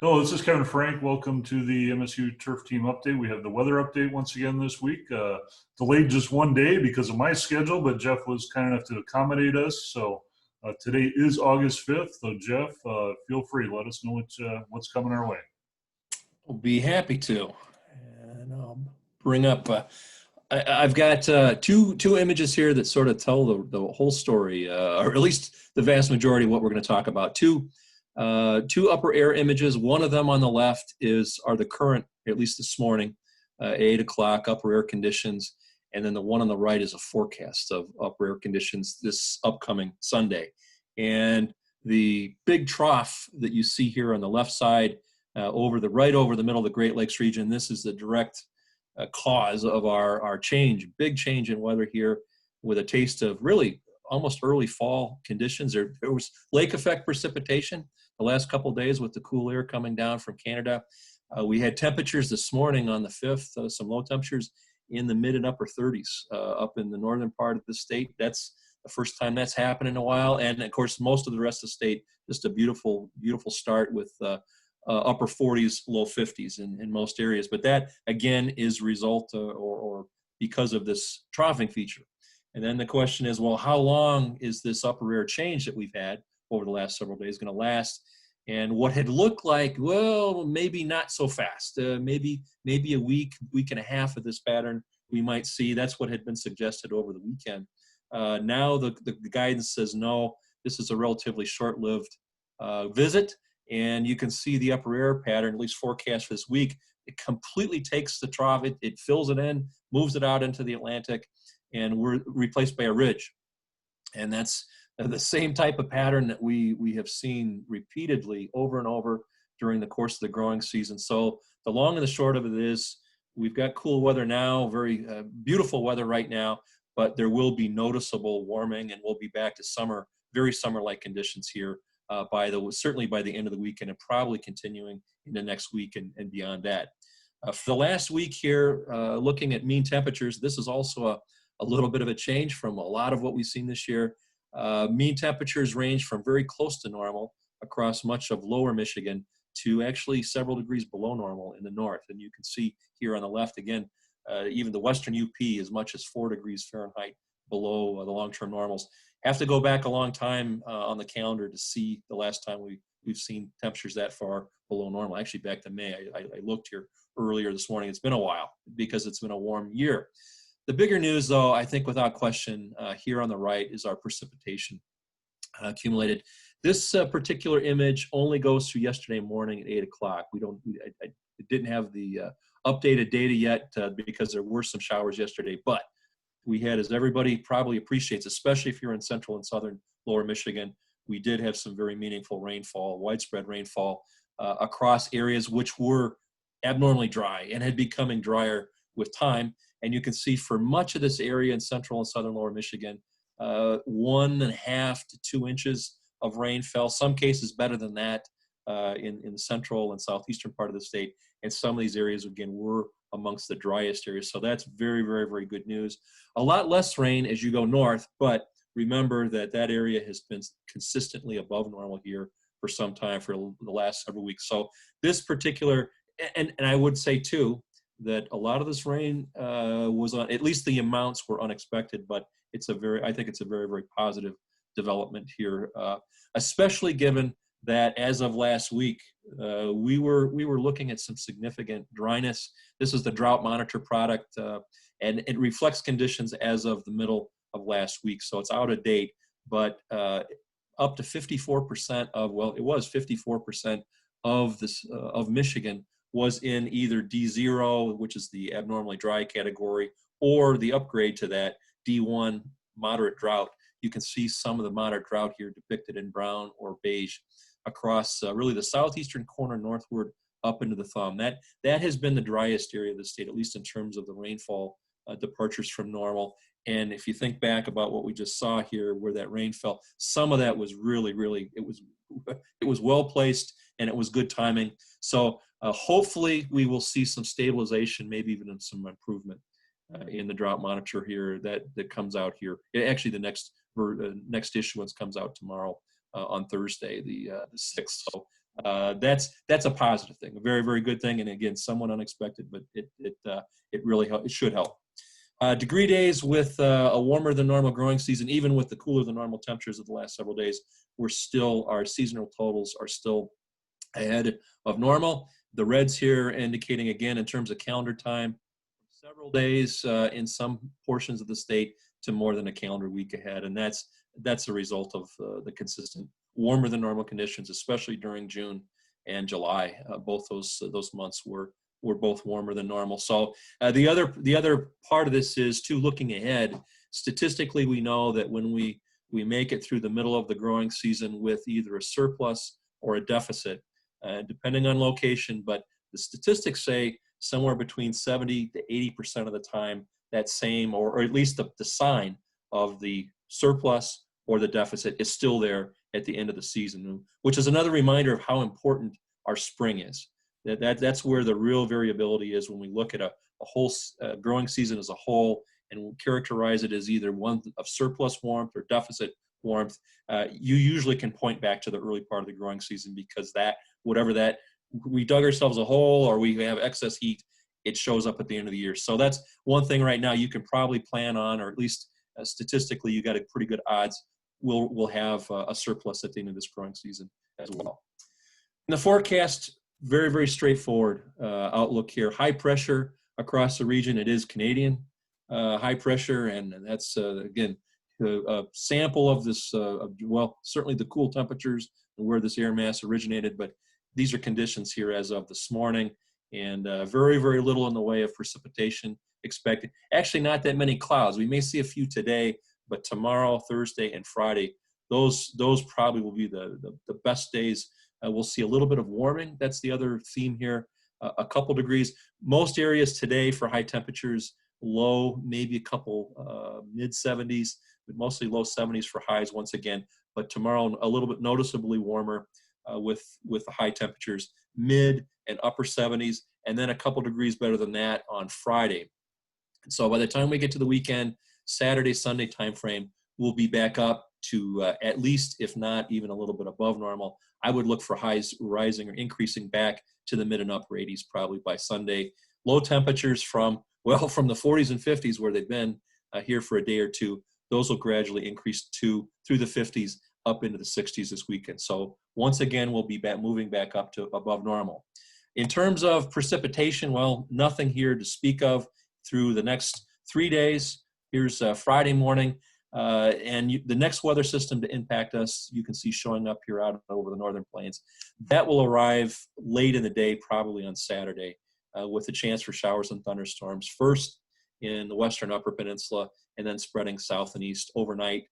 Hello, this is Kevin Frank. Welcome to the MSU Turf Team Update. We have the weather update once again this week. Delayed just one day because of my schedule, but Jeff was kind enough to accommodate us. So today is August 5th. So Jeff, feel free. Let us know what's coming our way. I'll be happy to. And I'll bring up, I've got two images here that sort of tell the whole story, or at least the vast majority of what we're going to talk about. Two upper air images. One of them on the left are the current, at least this morning, 8 o'clock upper air conditions. And then the one on the right is a forecast of upper air conditions this upcoming Sunday. And the big trough that you see here on the left side, over the middle of the Great Lakes region. This is the direct cause of our big change in weather here, with a taste of really almost early fall conditions. There was lake effect precipitation the last couple of days with the cool air coming down from Canada. We had temperatures this morning on the 5th, some low temperatures in the mid and upper 30s up in the northern part of the state. That's the first time that's happened in a while. And of course, most of the rest of the state, just a beautiful, beautiful start with upper 40s, low 50s in most areas. But that, again, is result or because of this troughing feature. And then the question is, well, how long is this upper air change that we've had over the last several days going to last? And what had looked like, well, maybe not so fast, maybe a week and a half of this pattern we might see. That's what had been suggested over the weekend. Now the guidance says, no, this is a relatively short-lived visit. And you can see the upper air pattern, at least forecast for this week. It completely takes the trough, it fills it in, moves it out into the Atlantic, and we're replaced by a ridge. And that's the same type of pattern that we have seen repeatedly over and over during the course of the growing season. So the long and the short of it is, we've got cool weather now, very beautiful weather right now, but there will be noticeable warming, and we'll be back to summer, very summer-like conditions here certainly by the end of the weekend, and probably continuing into next week and beyond that. For the last week here, looking at mean temperatures, this is also a little bit of a change from a lot of what we've seen this year. Mean temperatures range from very close to normal across much of lower Michigan to actually several degrees below normal in the north. And you can see here on the left, again, even the western UP as much as 4 degrees Fahrenheit below the long-term normals. Have to go back a long time on the calendar to see the last time we've seen temperatures that far below normal. Actually, back to May. I looked here earlier this morning. It's been a while because it's been a warm year. The bigger news, though, I think without question, here on the right is our precipitation accumulated. This particular image only goes through yesterday morning at 8 o'clock. I didn't have the updated data yet because there were some showers yesterday, but we had, as everybody probably appreciates, especially if you're in central and southern lower Michigan, we did have some very meaningful rainfall, widespread rainfall across areas which were abnormally dry and had becoming drier with time. And you can see for much of this area in central and southern lower Michigan, 1.5 to 2 inches of rain fell, some cases better than that in the central and southeastern part of the state. And some of these areas, again, were amongst the driest areas. So that's very, very, very good news. A lot less rain as you go north, but remember that area has been consistently above normal here for some time, for the last several weeks. So this particular, and I would say too, that a lot of this rain was on, at least the amounts were unexpected, but I think it's a very, very positive development here, especially given that as of last week, we were looking at some significant dryness. This is the drought monitor product, and it reflects conditions as of the middle of last week. So it's out of date, but up to 54% it was 54% of Michigan was in either D0, which is the abnormally dry category, or the upgrade to that, D1, moderate drought. You can see some of the moderate drought here depicted in brown or beige across really the southeastern corner northward up into the thumb. That has been the driest area of the state, at least in terms of the rainfall departures from normal. And if you think back about what we just saw here, where that rain fell, some of that was really, really, it was well placed, and it was good timing. So hopefully we will see some stabilization, maybe even some improvement in the drought monitor here that comes out here. Actually, the next issuance comes out tomorrow on Thursday, the 6th. So That's a positive thing, a very, very good thing. And again, somewhat unexpected, but it really it should help. Degree days with a warmer than normal growing season, even with the cooler than normal temperatures of the last several days, our seasonal totals are still ahead of normal. The reds here indicating, again, in terms of calendar time, several days in some portions of the state to more than a calendar week ahead. And that's a result of the consistent warmer than normal conditions, especially during June and July. Both those months were both warmer than normal. So the other part of this is too, looking ahead. Statistically, we know that when we make it through the middle of the growing season with either a surplus or a deficit, depending on location, but the statistics say somewhere between 70 to 80% of the time that same, or at least the sign of the surplus or the deficit is still there at the end of the season, which is another reminder of how important our spring is. That's where the real variability is when we look at a whole growing season as a whole and we'll characterize it as either one of surplus warmth or deficit warmth. You usually can point back to the early part of the growing season, because whatever that we dug ourselves a hole or we have excess heat, it shows up at the end of the year. So that's one thing right now you can probably plan on, or at least statistically, you got a pretty good odds we'll have a surplus at the end of this growing season as well. In the forecast, very, very straightforward outlook here. High pressure across the region. It is Canadian high pressure, and that's, again, a sample of this, well, certainly the cool temperatures and where this air mass originated, but these are conditions here as of this morning, and very, very little in the way of precipitation expected. Actually, not that many clouds. We may see a few today, but tomorrow, Thursday, and Friday, those probably will be the best days. We'll see a little bit of warming. That's the other theme here. A couple degrees. Most areas today for high temperatures, low, maybe a couple mid 70s, but mostly low 70s for highs once again. But tomorrow, a little bit noticeably warmer with the high temperatures, mid and upper 70s, and then a couple degrees better than that on Friday. And so by the time we get to the weekend, Saturday, Sunday timeframe, we'll be back up to at least, if not even a little bit above normal. I would look for highs rising or increasing back to the mid and upper 80s probably by Sunday. Low temperatures from the 40s and 50s where they've been here for a day or two, those will gradually increase through the 50s up into the 60s this weekend. So once again, we'll be moving back up to above normal. In terms of precipitation, well, nothing here to speak of through the next 3 days. Here's Friday morning, and the next weather system to impact us, you can see showing up here out over the northern plains. That will arrive late in the day, probably on Saturday, with a chance for showers and thunderstorms, first in the western upper peninsula, and then spreading south and east overnight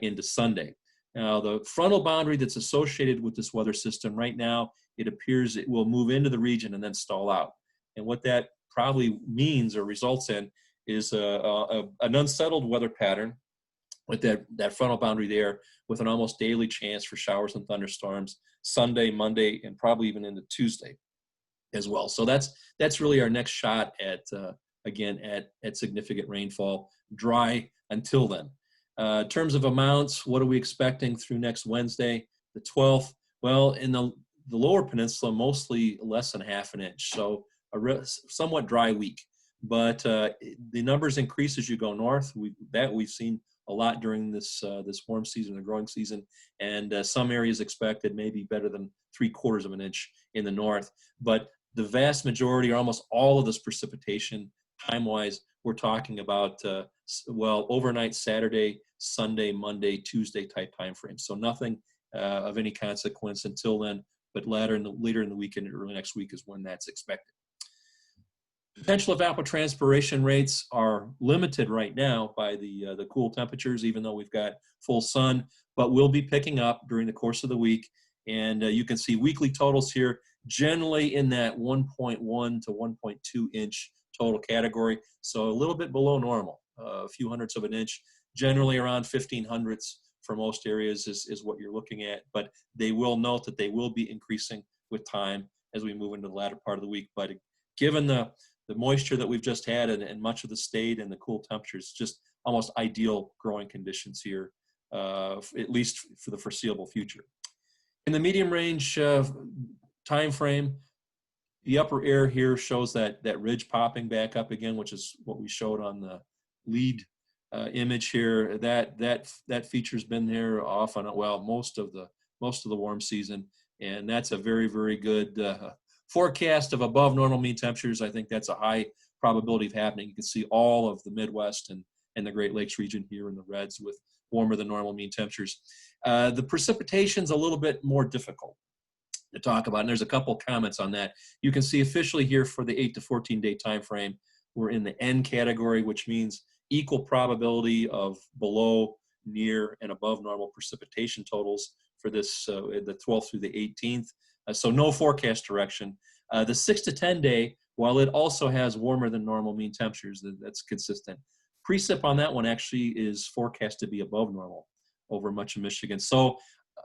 into Sunday. Now, the frontal boundary that's associated with this weather system right now, it appears it will move into the region and then stall out. And what that probably means or results in is an unsettled weather pattern with that frontal boundary there, with an almost daily chance for showers and thunderstorms Sunday, Monday, and probably even into Tuesday as well. So that's really our next shot at significant rainfall, dry until then. In terms of amounts, what are we expecting through next Wednesday, the 12th? Well, in the lower peninsula, mostly less than half an inch. So a somewhat dry week. But the numbers increase as you go north. We've seen a lot during this warm season, the growing season, and some areas expected maybe better than 3/4 of an inch in the north. But the vast majority, or almost all of this precipitation, time-wise, we're talking about overnight Saturday, Sunday, Monday, Tuesday type time frame. So nothing of any consequence until then. But later in the weekend, early next week is when that's expected. Potential evapotranspiration rates are limited right now by the cool temperatures, even though we've got full sun, but we'll be picking up during the course of the week. And you can see weekly totals here, generally in that 1.1 to 1.2 inch total category. So a little bit below normal, a few hundredths of an inch, generally around 15 hundredths for most areas is what you're looking at. But they will note that they will be increasing with time as we move into the latter part of the week. But given the moisture that we've just had and much of the state and the cool temperatures, just almost ideal growing conditions here, at least for the foreseeable future. In the medium range time frame, the upper air here shows that ridge popping back up again, which is what we showed on the lead image here. That feature's been there off on most of the warm season, and that's a very, very good forecast of above normal mean temperatures. I think that's a high probability of happening. You can see all of the Midwest and the Great Lakes region here in the reds with warmer than normal mean temperatures. The precipitation's a little bit more difficult to talk about, and there's a couple comments on that. You can see officially here for the 8 to 14 day time frame, we're in the N category, which means equal probability of below, near, and above normal precipitation totals for this the 12th through the 18th. So no forecast direction. The 6 to 10 day, while it also has warmer than normal mean temperatures, that's consistent. Precip on that one actually is forecast to be above normal over much of Michigan. So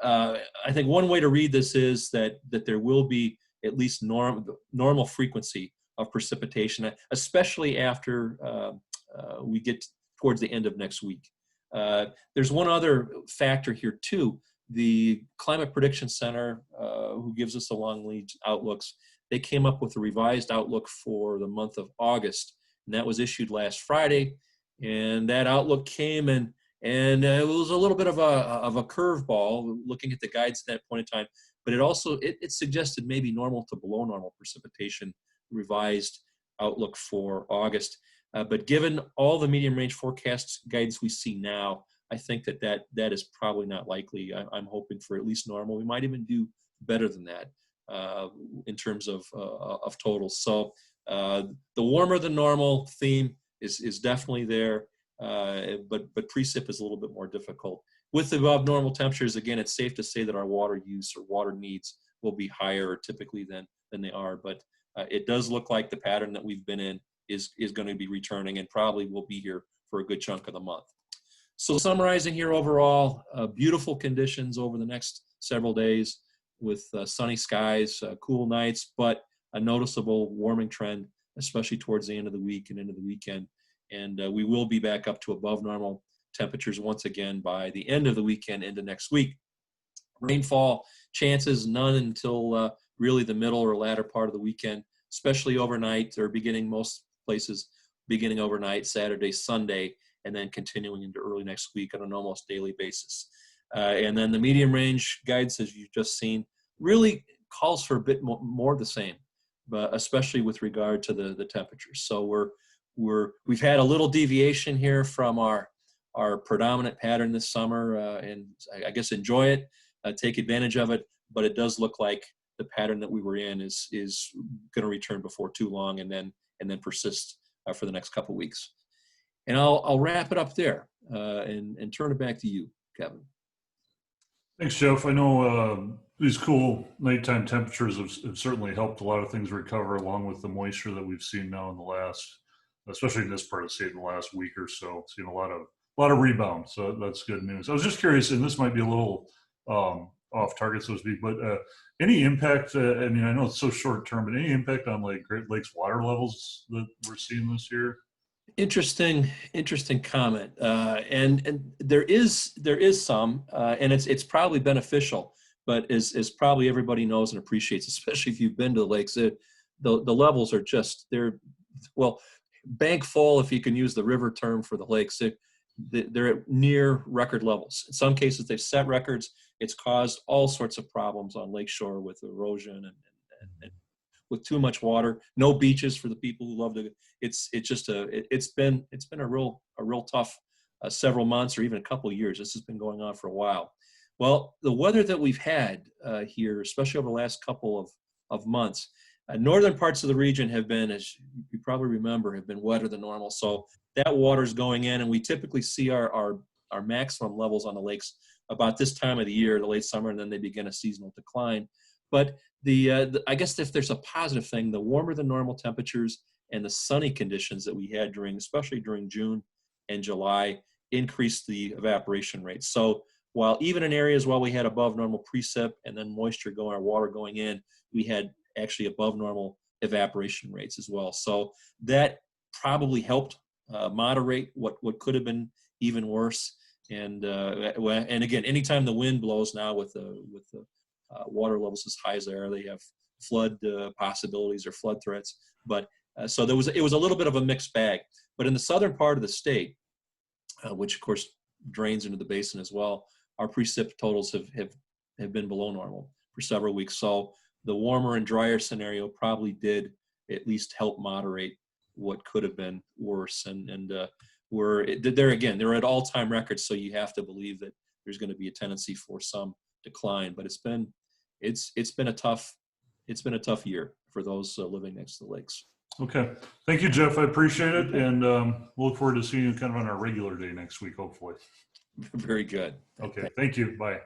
I think one way to read this is that there will be at least normal frequency of precipitation, especially after we get towards the end of next week. There's one other factor here too. The Climate Prediction Center, who gives us the long lead outlooks, they came up with a revised outlook for the month of August, and that was issued last Friday. And that outlook came and it was a little bit of a curveball looking at the guides at that point in time, but it also it suggested maybe normal to below normal precipitation revised outlook for August. But given all the medium range forecast guidance we see now, I think that is probably not likely. I'm hoping for at least normal. We might even do better than that in terms of totals. So the warmer than normal theme is definitely there. But precip is a little bit more difficult. With the above normal temperatures, again, it's safe to say that our water use or water needs will be higher typically than they are. But it does look like the pattern that we've been in is going to be returning and probably will be here for a good chunk of the month. So summarizing here overall, beautiful conditions over the next several days with sunny skies, cool nights, but a noticeable warming trend, especially towards the end of the week and into the weekend. And we will be back up to above normal temperatures once again by the end of the weekend into next week. Rainfall chances none until really the middle or latter part of the weekend, especially overnight or most places beginning overnight, Saturday, Sunday, and then continuing into early next week on an almost daily basis. And then the medium range guidance, as you've just seen, really calls for a bit more the same, but especially with regard to the temperatures. So we've had a little deviation here from our predominant pattern this summer, and I guess enjoy it, take advantage of it. But it does look like the pattern that we were in is going to return before too long, and then persist for the next couple of weeks. And I'll wrap it up there and turn it back to you, Kevin. Thanks, Jeff. I know these cool nighttime temperatures have certainly helped a lot of things recover, along with the moisture that we've seen now in the last, especially in this part of the state, in the last week or so. Seen a lot of rebound, so that's good news. I was just curious, and this might be a little off target, so to speak, but any impact? I mean, I know it's so short term, but any impact on like Great Lakes water levels that we're seeing this year? Interesting comment. And there is some, and it's probably beneficial, but as probably everybody knows and appreciates, especially if you've been to the lakes, the levels are just, bank full, if you can use the river term for the lakes. They're at near record levels. In some cases, they've set records. It's caused all sorts of problems on lakeshore with erosion and with too much water. No beaches for the people who love to. It's been a real tough several months or even a couple of years. This has been going on for a while. Well, the weather that we've had here, especially over the last couple of months, northern parts of the region have been, as you probably remember, have been wetter than normal. So that water's going in, and we typically see our maximum levels on the lakes about this time of the year, the late summer, and then they begin a seasonal decline. But I guess if there's a positive thing, the warmer than normal temperatures and the sunny conditions that we had especially during June and July, increased the evaporation rates. So while even in areas while we had above normal precip and then our water going in, we had actually above normal evaporation rates as well. So that probably helped moderate what could have been even worse. And again, anytime the wind blows now with the water levels as high as they are. They have flood possibilities or flood threats. But so it was a little bit of a mixed bag. But in the southern part of the state, which of course drains into the basin as well, our precip totals have been below normal for several weeks. So the warmer and drier scenario probably did at least help moderate what could have been worse. And they're at all-time records. So you have to believe that there's going to be a tendency for some decline. But it's been a tough year for those living next to the lakes. Okay. Thank you, Jeff. I appreciate it. And we'll look forward to seeing you kind of on our regular day next week, hopefully. Very good. Okay. Thank you. Bye.